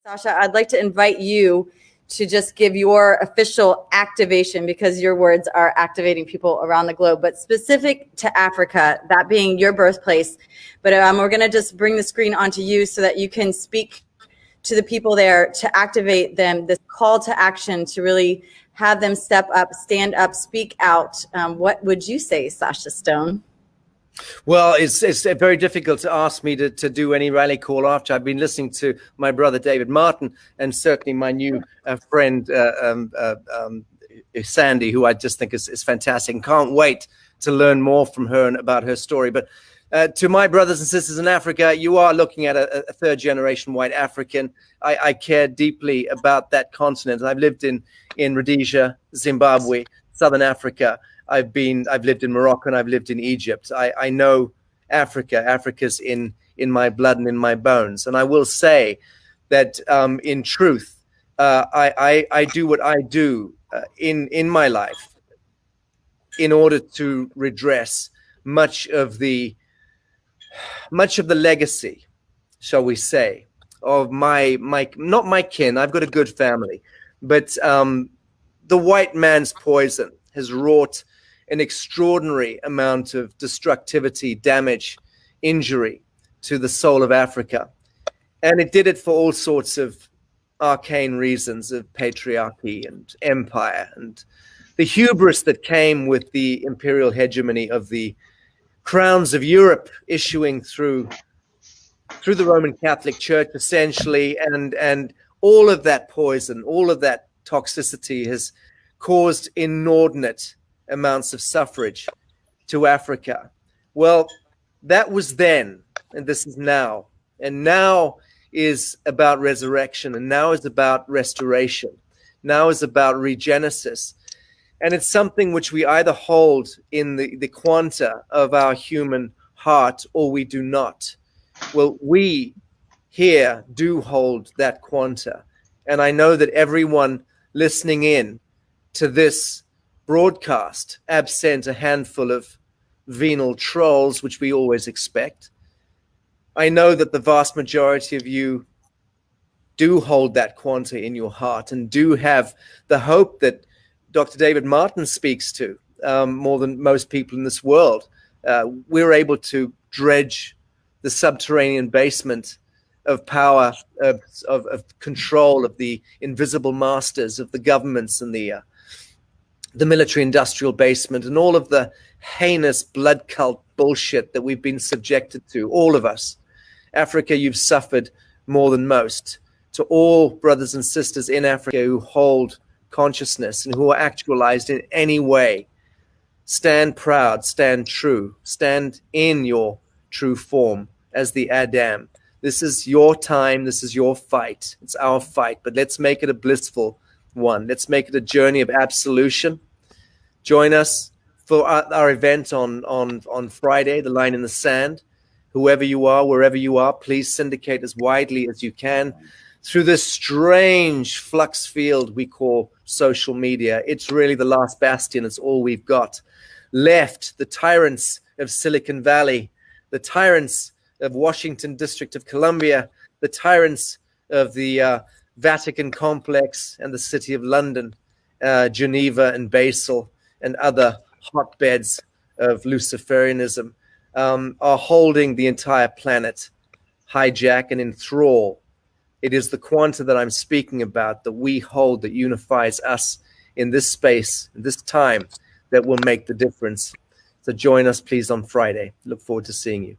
Sasha, I'd like to invite you to just give your official activation, because your words are activating people around the globe, but specific to Africa, that being your birthplace. But we're going to just bring the screen onto you so that you can speak to the people there to activate them, this call to action to really have them step up, stand up, speak out. What would you say, Sasha Stone? Well, it's very difficult to ask me to do any rally call after I've been listening to my brother David Martin, and certainly my new friend Sandy, who I just think is fantastic, and can't wait to learn more from her and about her story. But to my brothers and sisters in Africa, you are looking at a third-generation white African. I care deeply about that continent. I've lived in Rhodesia, Zimbabwe, Southern Africa. I've lived in Morocco, and I've lived in Egypt. I know Africa. Africa's in my blood and in my bones. And I will say that in truth, I do what I do in my life in order to redress much of the legacy, shall we say, of my not my kin. I've got a good family, but the white man's poison has wrought an extraordinary amount of destructivity, damage, injury to the soul of Africa. And it did it for all sorts of arcane reasons of patriarchy and empire and the hubris that came with the imperial hegemony of the crowns of Europe issuing through the Roman Catholic Church, essentially. And all of that poison, all of that toxicity has caused inordinate amounts of suffrage to Africa. Well, that was then, and this is now. And now is about resurrection, and now is about restoration. Now is about regenesis. And it's something which we either hold in the quanta of our human heart or we do not. Well, we here do hold that quanta. And I know that everyone listening in to this broadcast, absent a handful of venal trolls, which we always expect, I know that the vast majority of you do hold that quanta in your heart and do have the hope that Dr. David Martin speaks to more than most people in this world. We're able to dredge the subterranean basement of power, of control of the invisible masters of the governments and the military industrial basement and all of the heinous blood cult bullshit that we've been subjected to, all of us. Africa, you've suffered more than most. To all brothers and sisters in Africa who hold consciousness and who are actualized in any way, stand proud, stand true, stand in your true form as the Adam. This is your time. This is your fight. It's our fight, but let's make it a blissful one. Let's make it a journey of absolution. Join us for our event on Friday, The Line in the Sand. Whoever you are, wherever you are, please syndicate as widely as you can through this strange flux field we call social media. It's really the last bastion. It's all we've got left. The tyrants of Silicon Valley, the tyrants of Washington, District of Columbia, the tyrants of the Vatican complex and the city of London, Geneva and Basel, and other hotbeds of Luciferianism are holding the entire planet hijack and in thrall. It is the quanta that I'm speaking about that we hold that unifies us in this space, in this time, that will make the difference. So join us, please, on Friday. Look forward to seeing you.